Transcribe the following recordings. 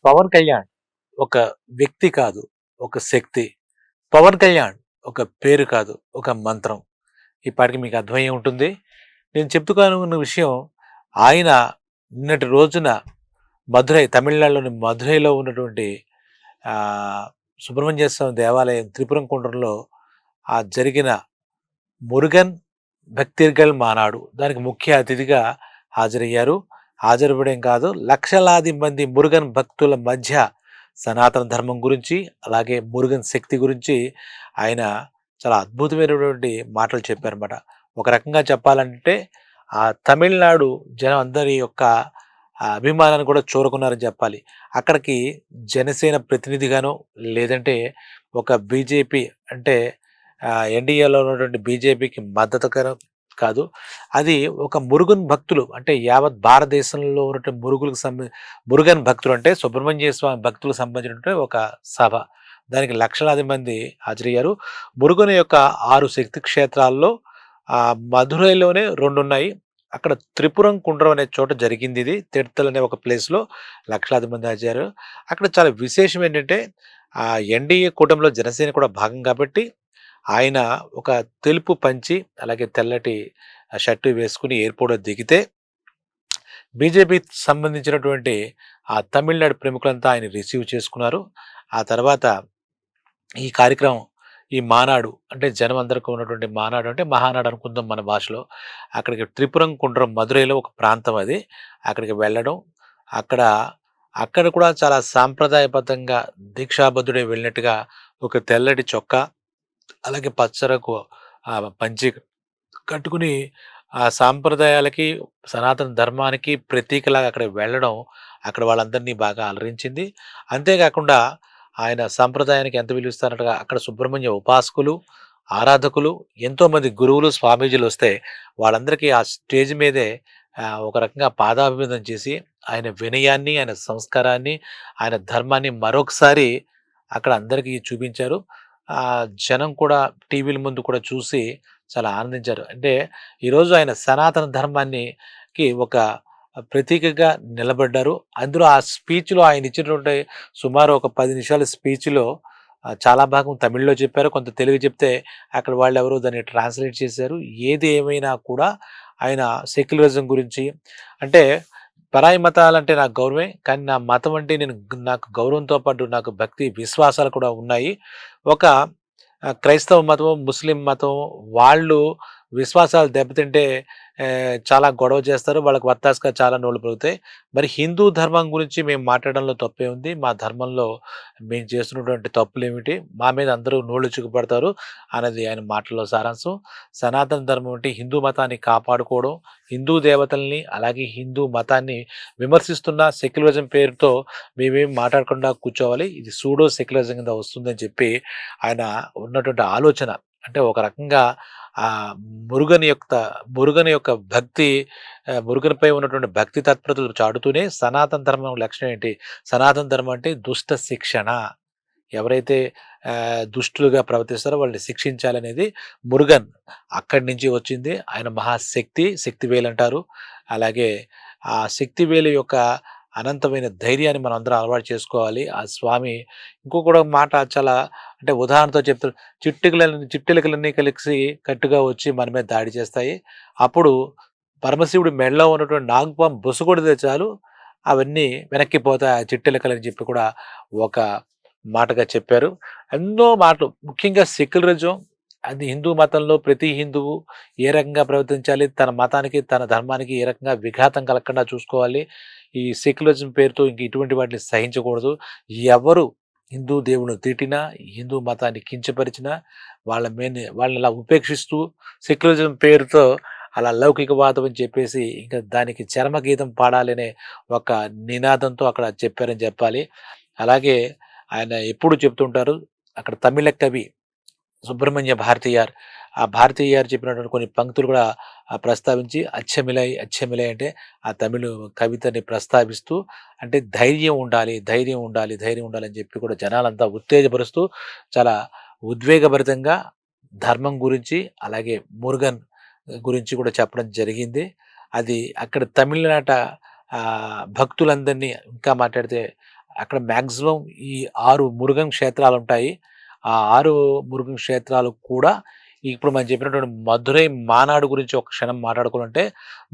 పవన్ కళ్యాణ్ ఒక వ్యక్తి కాదు, ఒక శక్తి. పవన్ కళ్యాణ్ ఒక పేరు కాదు, ఒక మంత్రం. ఈ పాటికి మీకు అర్థమయ్యే ఉంటుంది. నేను చెప్తుకానున్న విషయం, ఆయన నిన్నటి రోజున మధురై, తమిళనాడులోని మధురైలో ఉన్నటువంటి ఆహ్, సుబ్రహ్మణ్య స్వామి దేవాలయం త్రిపురం కుండ్రంలో జరిగిన మురుగన్ భక్తిర్గల్ మానాడు. దానికి ముఖ్య అతిథిగా హాజరయ్యారు. హాజరవ్వడం కాదు, లక్షలాది మంది మురుగన్ భక్తుల మధ్య సనాతన ధర్మం గురించి, అలాగే మురుగన్ శక్తి గురించి ఆయన చాలా అద్భుతమైనటువంటి మాటలు చెప్పారన్నమాట. ఒక రకంగా చెప్పాలంటే తమిళనాడు జనం అందరి యొక్క అభిమానాన్ని కూడా చూరకున్నారని చెప్పాలి. అక్కడికి జనసేన ప్రతినిధిగానో, లేదంటే ఒక బీజేపీ అంటే ఎన్‌డీఏలో ఉన్నటువంటి బీజేపీకి మద్దతుకరం కాదు. అది ఒక మురుగన్ భక్తులు అంటే యావత్ భారతదేశంలో ఉన్నటువంటి మురుగన్ భక్తులు అంటే సుబ్రహ్మణ్య స్వామి భక్తులకు సంబంధించినటువంటి ఒక సభ. దానికి లక్షలాది మంది హాజరయ్యారు. మురుగన్ యొక్క 6 శక్తి క్షేత్రాల్లో మధురైలోనే 2 ఉన్నాయి. అక్కడ త్రిపురం కుండ్రం అనే చోట జరిగింది ఇది. తిడ్తల్ అనే ఒక ప్లేస్‌లో లక్షలాది మంది హాజరయ్యారు. అక్కడ చాలా విశేషం ఏంటంటే ఎన్‌డీఏ కూటమిలో జనసేన కూడా భాగం కాబట్టి ఆయన ఒక తెలుపు పంచి, అలాగే తెల్లటి షర్టు వేసుకొని ఎయిర్‌పోర్ట్‌లో దిగితే, బీజేపీకి సంబంధించినటువంటి తమిళనాడు ప్రముఖులంతా ఆయన రిసీవ్ చేసుకున్నారు. ఆ తర్వాత ఈ కార్యక్రమం, ఈ మానాడు అంటే జనం అందరికి ఉన్నటువంటి మానాడు అంటే మహానాడు అనుకుందాం మన భాషలో. అక్కడికి త్రిపురం కుండ్రం మధురైలో ఒక ప్రాంతం అది. అక్కడికి వెళ్ళడం, అక్కడ అక్కడ కూడా చాలా సాంప్రదాయబద్ధంగా దీక్షాబద్ధుడై వెళ్ళినట్టుగా ఒక తెల్లటి చొక్కా, అలాగే పచ్చరకు పంచె కట్టుకుని ఆ సాంప్రదాయాలకి, సనాతన ధర్మానికి ప్రతీకలాగా అక్కడికి వెళ్ళడం, అక్కడ వాళ్ళందరినీ బాగా అలరించింది. అంతేకాకుండా ఆయన సంప్రదాయానికి ఎంత విలువిస్తారనగా అక్కడ సుబ్రహ్మణ్య ఉపాసకులు, ఆరాధకులు, ఎంతోమంది గురువులు, స్వామీజీలొస్తే వాళ్ళందరికీ ఆ స్టేజ్ మీదే ఒక రకంగా పాదాభివందనం చేసి, ఆయన వినయాన్ని, ఆయన సంస్కారాన్ని, ఆయన ధర్మాన్ని మరొకసారి అక్కడ అందరికీ చూపించారు. జనం కూడా టీవీల ముందు కూడా చూసి చాలా ఆనందించారు. అంటే ఈరోజు ఆయన సనాతన ధర్మానికి ఒక ప్రతీకగా నిలబడ్డారు. అందులో ఆ స్పీచ్‌లో ఆయన ఇచ్చినటువంటి సుమారు ఒక 10 నిమిషాల స్పీచ్‌లో చాలా భాగం తమిళ్‌లో చెప్పారు. కొంత తెలుగు చెప్తే అక్కడ వాళ్ళెవరో దాన్ని ట్రాన్స్‌లేట్ చేశారు. ఏది ఏమైనా కూడా ఆయన సెక్యులరిజం గురించి, అంటే పరాయి మతాలంటే నాకు గౌరవమే. కానీ నా మతం అంటే నాకు గౌరవంతో పాటు నాకు భక్తి, విశ్వాసాలు కూడా ఉన్నాయి. ఒక క్రైస్తవ మతం, ముస్లిం మతం వాళ్ళు విశ్వాసాలు దెబ్బతింటే చాలా గొడవ చేస్తారు. వాళ్ళకి వత్తాసుగా చాలా నోళ్ళు పలుకుతాయి. మరి హిందూ ధర్మం గురించి మేము మాట్లాడడంలో తప్పే ఉంది. మా ధర్మంలో మేము చేస్తున్నటువంటి తప్పులేమిటి? మా మీద అందరూ నోళ్ళు చిక్కుపడతారు అన్నది ఆయన మాటల్లో సారాంశం. సనాతన ధర్మం అంటే హిందూ మతాన్ని కాపాడుకోవడం, హిందూ దేవతల్ని, అలాగే హిందూ మతాన్ని విమర్శిస్తున్న సెక్యులరిజం పేరుతో మేమేం మాట్లాడకుండా కూర్చోవాలి. ఇది సూడో సెక్యులరిజం కింద వస్తుందని చెప్పి ఆయన ఉన్నటువంటి ఆలోచన, అంటే ఒక రకంగా ఆహ్, మురుగని యొక్క భక్తి, మురుగనిపై ఉన్నటువంటి భక్తి తత్పరతలు చాటుతూనే సనాతన ధర్మం లక్షణం ఏంటి? సనాతన ధర్మం అంటే దుష్ట శిక్షణ. ఎవరైతే దుష్టులుగా ప్రవర్తిస్తారో వాళ్ళని శిక్షించాలనేది మురుగన్ అక్కడి నుంచి వచ్చింది. ఆయన మహాశక్తి, శక్తివేల్ అంటారు. అలాగే ఆ శక్తివేలు యొక్క అనంతమైన ధైర్యాన్ని మనం అందరం అలవాటు చేసుకోవాలి. ఆ స్వామి ఇంకో కూడా మాట చాలా, అంటే ఉదాహరణతో చెప్తారు. చిట్టెలుకలన్నీ కలిసి కట్టుగా వచ్చి మన మీద దాడి చేస్తాయి. అప్పుడు పరమశివుడి మెడలో ఉన్నటువంటి నాగుపాము బుస కొడితే చాలు అవన్నీ వెనక్కిపోతాయి ఆ చిట్టెలుకలని చెప్పి కూడా ఒక మాటగా చెప్పారు. ఎన్నో మాటలు, ముఖ్యంగా సెక్యులరిజం, అది హిందూ మతంలో ప్రతి హిందువు ఏ రకంగా ప్రవర్తించాలి, తన మతానికి, తన ధర్మానికి ఏ రకంగా విఘాతం కలగకుండా చూసుకోవాలి. ఈ సెక్యులరిజం పేరుతో ఇంక ఇటువంటి వాటిని సహించకూడదు. ఎవరు హిందూ దేవుడిని తిట్టినా, హిందూ మతాన్ని కించపరిచినా వాళ్ళని ఇలా ఉపేక్షిస్తూ సెక్యులరిజం పేరుతో అలా లౌకికవాదం అని చెప్పేసి ఇంకా దానికి చరమగీతం పాడాలనే ఒక నినాదంతో అక్కడ చెప్పారని చెప్పాలి. అలాగే ఆయన ఎప్పుడు చెప్తుంటారు, అక్కడ తమిళ కవి సుబ్రహ్మణ్య భారతియార్. ఆ భారతియార్ చెప్పినటువంటి కొన్ని పంక్తులు కూడా ప్రస్తావించి అచ్చమిలై, అచ్చమిలై అంటే ఆ తమిళ్ కవితని ప్రస్తావిస్తూ, అంటే ధైర్యం ఉండాలి, ధైర్యం ఉండాలి, ధైర్యం ఉండాలి అని చెప్పి కూడా జనాలంతా ఉత్తేజపరుస్తూ చాలా ఉద్వేగభరితంగా ధర్మం గురించి, అలాగే మురుగన్ గురించి కూడా చెప్పడం జరిగింది. అది అక్కడ తమిళనాట భక్తులందరినీ ఇంకా మాట్లాడితే అక్కడ మాక్సిమం ఈ 6 మురుగన్ క్షేత్రాలుంటాయి. ఆ 6 మురుగన్ క్షేత్రాలు కూడా ఇప్పుడు మనం చెప్పినటువంటి మధురై మానాడు గురించి ఒక క్షణం మాట్లాడుకోవాలంటే,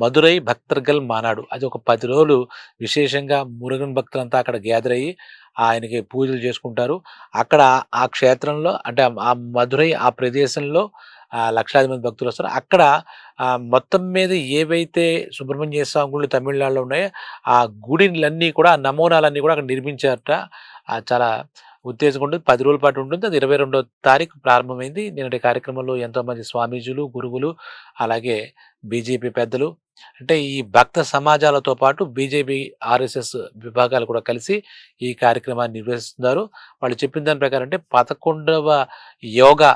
మధురై భక్తర్గల్ మానాడు. అది ఒక 10 రోజులు విశేషంగా మురుగన్ భక్తులంతా అక్కడ గ్యాదర్ అయ్యి, ఆయనకి పూజలు చేసుకుంటారు. అక్కడ ఆ క్షేత్రంలో అంటే ఆ మధురై ఆ ప్రదేశంలో లక్షలాది మంది భక్తులొస్తారు. అక్కడ మొత్తం మీద ఏవైతే సుబ్రహ్మణ్య స్వామి గుళ్ళు తమిళనాడులో ఉన్నాయో, ఆ గుడిలన్నీ కూడా ఆ నమూనాలన్నీ కూడా అక్కడ నిర్మించారట. చాలా ఉత్తేజంగా ఉంటుంది. 10 రోజుల పాటు ఉంటుంది. అది 22వ తారీఖు ప్రారంభమైంది. నిన్నటి కార్యక్రమంలో ఎంతోమంది స్వామీజీలు, గురువులు, అలాగే బీజేపీ పెద్దలు, అంటే ఈ భక్త సమాజాలతో పాటు బీజేపీ, ఆర్ఎస్ఎస్ విభాగాలు కూడా కలిసి ఈ కార్యక్రమాన్ని నిర్వహిస్తున్నారు. వాళ్ళు చెప్పిన దాని ప్రకారం అంటే 11వ యోగా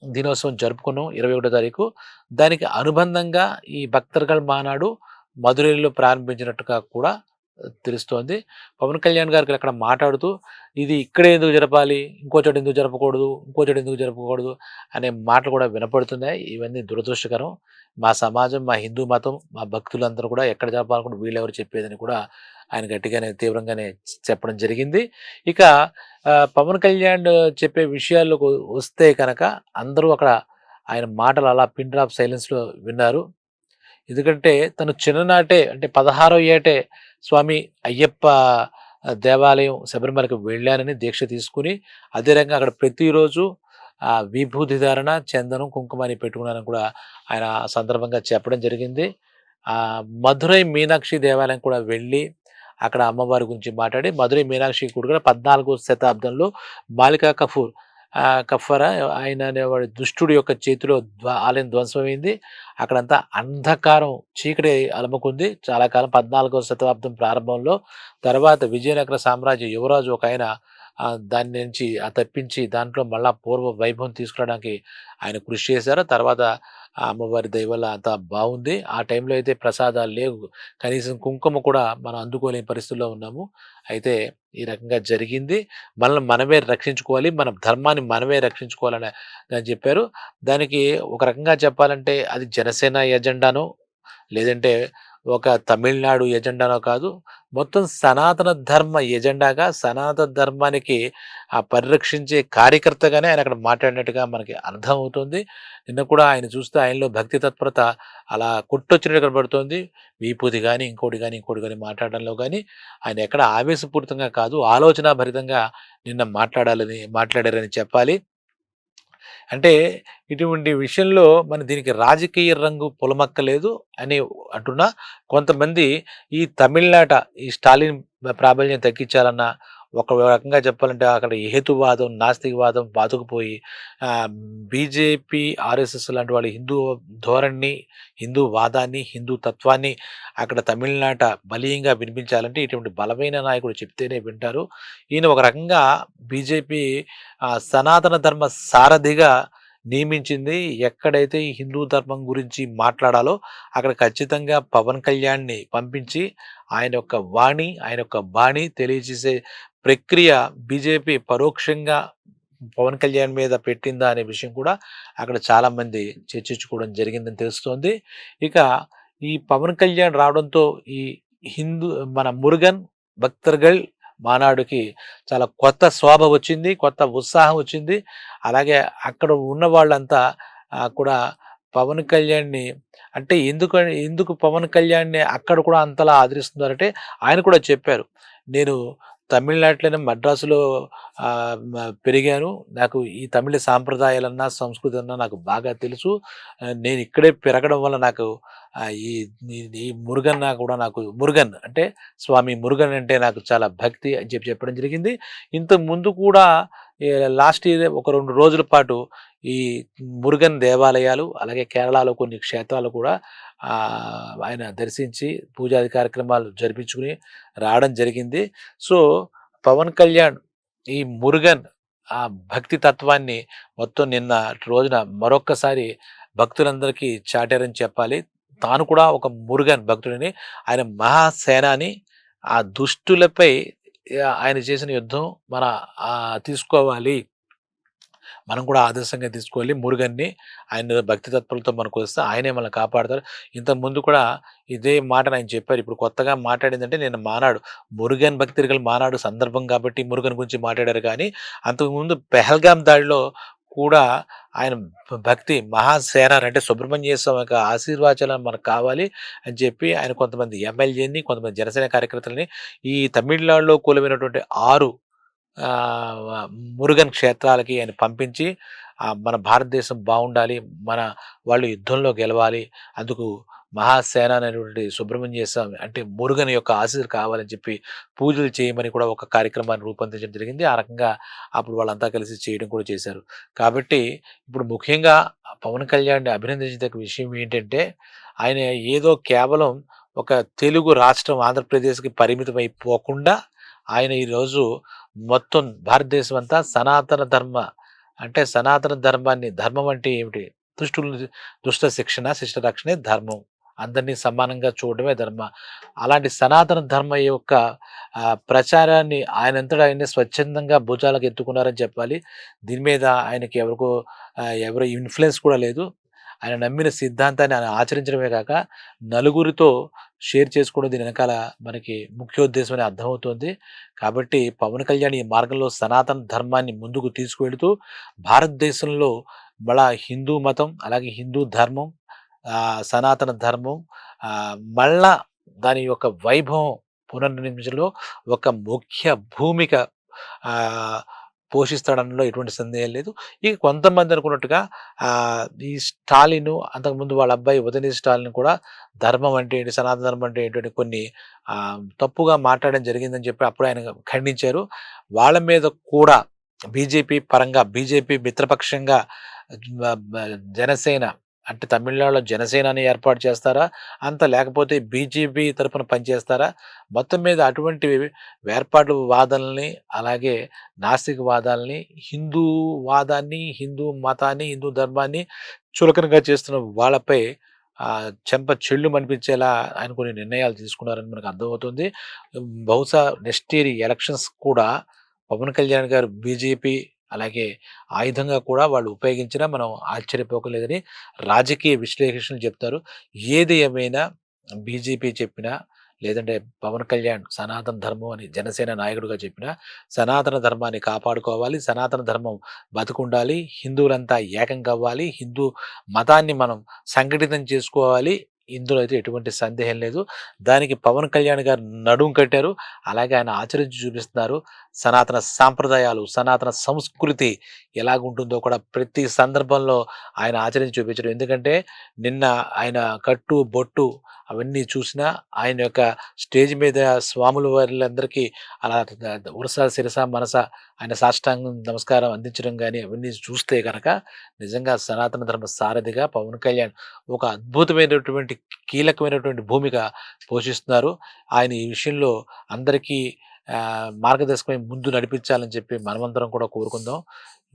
దినోత్సవం జరుపుకున్నాం 21వ తారీఖు. దానికి అనుబంధంగా ఈ భక్తర్గల్ మానాడు మదురైలో ప్రారంభించినట్టుగా కూడా తెలుస్తోంది. పవన్ కళ్యాణ్ గారికి అక్కడ మాట్లాడుతూ, ఇది ఇక్కడే ఎందుకు జరపాలి, ఇంకో చోట ఎందుకు జరపకూడదు, ఇంకో చోట ఎందుకు జరపకూడదు అనే మాటలు కూడా వినపడుతున్నాయి. ఇవన్నీ దురదృష్టకరం. మా సమాజం, మా హిందూ మతం, మా భక్తులందరూ కూడా ఎక్కడ జరపాలనుకుంటే వీళ్ళెవరు చెప్పేదని కూడా ఆయన గట్టిగానే తీవ్రంగానే చెప్పడం జరిగింది. ఇక పవన్ కళ్యాణ్ చెప్పే విషయాల్లోకి వస్తే కనుక అందరూ అక్కడ ఆయన మాటలు అలా పిన్ డ్రాప్ సైలెన్స్‌లో విన్నారు. ఎందుకంటే తను చిన్ననాటే అంటే 16వ ఏటే స్వామి అయ్యప్ప దేవాలయం శబరిమలకి వెళ్ళానని దీక్ష తీసుకొని, అదే రకంగా అక్కడ ప్రతిరోజు విభూది ధారణ, చందనం, కుంకుమ అని పెట్టుకున్నానని కూడా ఆయన ఆ సందర్భంగా చెప్పడం జరిగింది. మధురై మీనాక్షి దేవాలయం కూడా వెళ్ళి అక్కడ అమ్మవారి గురించి మాట్లాడి, మధురై మీనాక్షి గుడి కూడా 14వ శతాబ్దంలో మాలికా కఫూర్ కఫ్ఫర ఆయన అనేవాడి దుష్టుడి యొక్క చేతిలో ఆలయం ధ్వంసమైంది. అక్కడంతా అంధకారం, చీకటి అలముకుంది. చాలా కాలం 14వ శతాబ్దం ప్రారంభంలో. తర్వాత విజయనగర సామ్రాజ్య యువరాజు ఒకాయన దాని నుంచి తప్పించి దాంట్లో మళ్ళా పూర్వ వైభవం తీసుకురావడానికి ఆయన కృషి చేశారు. తర్వాత ఆ అమ్మవారి దయ వల్ల అంతా బావుంది. ఆ టైంలో అయితే ప్రసాదాలు లేవు. కనీసం కుంకుమ కూడా మనం అందుకోలేని పరిస్థితుల్లో ఉన్నాము. అయితే ఈ రకంగా జరిగింది. మనల్ని మనమే రక్షించుకోవాలి. మన ధర్మాన్ని మనమే రక్షించుకోవాలని అని చెప్పారు. దానికి ఒక రకంగా చెప్పాలంటే అది జనసేన ఎజెండానో, లేదంటే ఒక తమిళనాడు ఎజెండానో కాదు. మొత్తం సనాతన ధర్మ ఎజెండాగా, సనాతన ధర్మానికి పరిరక్షించే కార్యకర్తగానే ఆయన అక్కడ మాట్లాడినట్టుగా మనకి అర్థమవుతుంది. నిన్న కూడా ఆయన చూస్తే ఆయనలో భక్తి తత్పరత అలా కొట్టొచ్చినట్టు కనబడుతోంది. విభూది గాని, ఇంకోటి గాని, ఇంకోటి గాని మాట్లాడడంలో గాని ఆయన ఎక్కడ ఆవేశపూరితంగా కాదు, ఆలోచనాభరితంగా నిన్న మాట్లాడారని చెప్పాలి. అంటే ఇటువంటి విషయంలో దీనికి రాజకీయ రంగు పులమక్కలేదు అని అంటున్నా, కొంతమంది ఈ తమిళనాట ఈ స్టాలిన్ ప్రాబల్యం తగ్గించాలన్నా, ఒక రకంగా చెప్పాలంటే అక్కడ హేతువాదం, నాస్తికవాదం పాతుకుపోయి బీజేపీ, ఆర్ఎస్ఎస్ లాంటి వాళ్ళు హిందూ ధోరణిని, హిందూ వాదాన్ని, హిందూ తత్వాన్ని అక్కడ తమిళనాట బలీయంగా వినిపించాలంటే ఇటువంటి బలమైన నాయకుడు చెప్తేనే వింటారు. ఈయన ఒక రకంగా బీజేపీ సనాతన ధర్మ సారథిగా నియమించింది. ఎక్కడైతే ఈ హిందూ ధర్మం గురించి మాట్లాడాలో అక్కడ ఖచ్చితంగా పవన్ కళ్యాణ్‌ని పంపించి ఆయన యొక్క వాణి, ఆయన యొక్క బాణి తెలియజేసే ప్రక్రియ బీజేపీ పరోక్షంగా పవన్ కళ్యాణ్ మీద పెట్టిందా అనే విషయం కూడా అక్కడ చాలామంది చర్చించుకోవడం జరిగిందని తెలుస్తోంది. ఇక ఈ పవన్ కళ్యాణ్ రావడంతో ఈ హిందూ మన మురుగన్, భక్తర్గల్ మానాడుకి చాలా కొత్త శోభ వచ్చింది. కొత్త ఉత్సాహం వచ్చింది. అలాగే అక్కడ ఉన్న వాళ్ళంతా కూడా పవన్ కళ్యాణ్‌ని అంటే ఎందుకు పవన్ కళ్యాణ్‌ని అక్కడ కూడా అంతలా ఆదరిస్తున్నారంటే ఆయన కూడా చెప్పారు. నేను తమిళనాడులోనే మద్రాసులో పెరిగాను. నాకు ఈ తమిళ సాంప్రదాయాలన్నా, సంస్కృతి అన్నా నాకు బాగా తెలుసు. నేను ఇక్కడే పెరగడం వల్ల నాకు ఈ ఈ ఈ మురుగన్న కూడా నాకు మురుగన్ అంటే స్వామి మురుగన్ అంటే నాకు చాలా భక్తి అని చెప్పడం జరిగింది. ఇంతకుముందు కూడా లాస్ట్ ఇయర్ ఒక 2 రోజుల పాటు ఈ మురుగన్ దేవాలయాలు, అలాగే కేరళలో కొన్ని క్షేత్రాలు కూడా ఆయన దర్శించి పూజాది కార్యక్రమాలు జరిపించుకుని రావడం జరిగింది. సో, పవన్ కళ్యాణ్ ఈ మురుగన్ ఆ భక్తి తత్వాన్ని మొత్తం నిన్నటి రోజున మరొక్కసారి భక్తులందరికీ చాటారని చెప్పాలి. తాను కూడా ఒక మురుగన్ భక్తుడని, ఆయన మహాసేనాని. ఆ దుష్టులపై ఆయన చేసిన యుద్ధం మన తీసుకోవాలి. మనం కూడా ఆదర్శంగా తీసుకోవాలి మురుగన్‌ని. ఆయన భక్తి తత్పరులతో మనకొస్తే ఆయనే మనల్ని కాపాడతారు. ఇంతకుముందు కూడా ఇదే మాటను ఆయన చెప్పారు. ఇప్పుడు కొత్తగా మాట్లాడిందంటే నిన్న మానాడు. మురుగన్ భక్తిరిగల మానాడు సందర్భం కాబట్టి మురుగన్ గురించి మాట్లాడారు కానీ, అంతకుముందు పెహల్గాం దాడిలో కూడా ఆయన భక్తి మహాసేనాని అంటే సుబ్రహ్మణ్య స్వామి యొక్క ఆశీర్వచనాలు మనకు కావాలి అని చెప్పి ఆయన కొంతమంది ఎమ్మెల్యేని, కొంతమంది జనసేన కార్యకర్తలని ఈ తమిళనాడులో కొలువైనటువంటి 6 ఆహ్, మురుగన్ క్షేత్రాలకి ఆయన పంపించి మన భారతదేశం బావుండాలి. మన వాళ్ళు యుద్ధంలో గెలవాలి. అందుకు మహాసేన అనేటువంటి సుబ్రహ్మణ్య స్వామి అంటే మురుగన్ యొక్క ఆశీస్సులు కావాలని చెప్పి పూజలు చేయమని కూడా ఒక కార్యక్రమాన్ని రూపొందించడం జరిగింది. ఆ రకంగా అప్పుడు వాళ్ళంతా కలిసి చేయడం కూడా చేశారు. కాబట్టి ఇప్పుడు ముఖ్యంగా పవన్ కళ్యాణ్‌ని అభినందించదగ్గ విషయం ఏంటంటే, ఆయన ఏదో కేవలం ఒక తెలుగు రాష్ట్రం ఆంధ్రప్రదేశ్‌కి పరిమితమైపోకుండా ఆయన ఈరోజు మొత్తం భారతదేశం అంతా సనాతన ధర్మ అంటే సనాతన ధర్మాన్ని ధర్మం అంటే ఏమిటి? దుష్టులు దుష్ట శిక్షణ, శిష్ట రక్షణే ధర్మం. అందరిని సమానంగా చూడడమే ధర్మ. అలాంటి సనాతన ధర్మ యొక్క ప్రచారాన్ని ఆయనంతట ఆయనే స్వచ్ఛందంగా భుజాలకు ఎత్తుకున్నారని చెప్పాలి. దీని మీద ఆయనకి ఎవరు ఇన్‌ఫ్లూయెన్స్ కూడా లేదు. ఆయన నమ్మిన సిద్ధాంతాన్ని ఆయన ఆచరించడమే కాక, నలుగురితో షేర్ చేసుకోవడం దీని వెనకాల మనకి ముఖ్యోద్దేశం అని అర్థమవుతోంది. కాబట్టి పవన్ కళ్యాణ్ ఈ మార్గంలో సనాతన ధర్మాన్ని ముందుకు తీసుకువెళుతూ, భారతదేశంలో మళ్ళా హిందూ మతం, అలాగే హిందూ ధర్మం, సనాతన ధర్మం మళ్ళా దాని యొక్క వైభవం పునర్నిర్మించడంలో ఒక ముఖ్య భూమిక ఆహ్, పోషిస్తాడనడంలో ఎటువంటి సందేహం లేదు. ఇక కొంతమంది అనుకున్నట్టుగా ఈ స్టాలిను అంతకుముందు వాళ్ళ అబ్బాయి ఉదయనిధి స్టాలిన్ కూడా ధర్మం అంటే ఏంటి? సనాతన ధర్మం అంటే ఏంటి? అని కొన్ని తప్పుగా మాట్లాడడం జరిగిందని చెప్పి అప్పుడు ఆయన ఖండించారు. వాళ్ళ మీద కూడా బీజేపీ పరంగా బీజేపీ మిత్రపక్షంగా బ బ జనసేన అంటే తమిళనాడులో జనసేనని ఏర్పాటు చేస్తారా? లేకపోతే బీజేపీ తరపున పనిచేస్తారా? మొత్తం మీద అటువంటి వేర్పాటు వాదనల్ని, అలాగే నాస్తికవాదాల్ని, హిందూ వాదాన్ని, హిందూ మతాన్ని, హిందూ ధర్మాన్ని చులకనగా చేస్తున్న వాళ్ళపై చెంప చెల్లుమనిపించేలా ఆయన కొన్ని నిర్ణయాలు తీసుకున్నారని మనకు అర్థమవుతుంది. బహుశా నెక్స్ట్ ఇయర్ ఎలక్షన్స్ కూడా పవన్ కళ్యాణ్ గారు బీజేపీ అలాగే ఆయుధంగా కూడా వాళ్ళు ఉపయోగించినా మనం ఆశ్చర్యపోకలేదని రాజకీయ విశ్లేషణలు చెప్తారు. ఏది ఏమైనా బీజేపీ చెప్పినా, లేదంటే పవన్ కళ్యాణ్ సనాతన ధర్మం అని జనసేన నాయకుడిగా చెప్పినా, సనాతన ధర్మాన్ని కాపాడుకోవాలి, సనాతన ధర్మం బతికుండాలి, హిందువులంతా ఏకం కావాలి, హిందూ మతాన్ని మనం సంఘటితం చేసుకోవాలి. ఇందులో అయితే ఎటువంటి సందేహం లేదు. దానికి పవన్ కళ్యాణ్ గారు నడుం కట్టారు. అలాగే ఆయన ఆచరించి చూపిస్తున్నారు. సనాతన సాంప్రదాయాలు, సనాతన సంస్కృతి ఎలాగుంటుందో కూడా ప్రతి సందర్భంలో ఆయన ఆచరించి చూపించడం. ఎందుకంటే నిన్న ఆయన కట్టు, బొట్టు అవన్నీ చూసినా ఆయన యొక్క స్టేజ్ మీద స్వాముల వారిలందరికీ అలా ఉరస, శిరస, మనస ఆయన సాష్టాంగం నమస్కారం అందించడం గాని అవన్నీ చూస్తే గనక నిజంగా సనాతన ధర్మ సారథిగా పవన్ కళ్యాణ్ ఒక అద్భుతమైనటువంటి, కీలకమైనటువంటి భూమిక పోషిస్తున్నారు. ఆయన ఈ విషయంలో అందరికీ మార్గదర్శకమై ముందు నడిపించాలని చెప్పి మనమందరం కూడా కోరుకుందాం.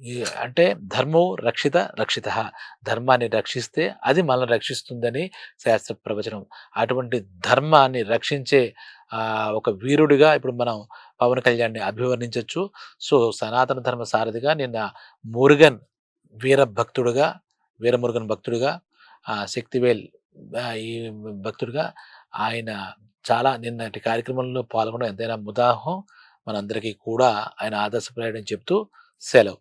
ఈ అంటే ధర్మో రక్షిత రక్షితః. ధర్మాన్ని రక్షిస్తే అది మనల్ని రక్షిస్తుందని శాస్త్ర ప్రవచనం. అటువంటి ధర్మాన్ని రక్షించే ఒక వీరుడిగా ఇప్పుడు మనం పవన్ కళ్యాణ్‌ని అభివర్ణించొచ్చు. సో, సనాతన ధర్మ సారథిగా నిన్న మురుగన్ వీర భక్తుడుగా, వీరమురుగన్ భక్తుడిగా, శక్తివేల్ ఈ భక్తుడిగా ఆయన చాలా నిన్నటి కార్యక్రమంలో పాల్గొనడం ఎంతైనా ముదావహం. మనందరికీ కూడా ఆయన ఆదర్శప్రాయుడని చెప్తూ సెలవు.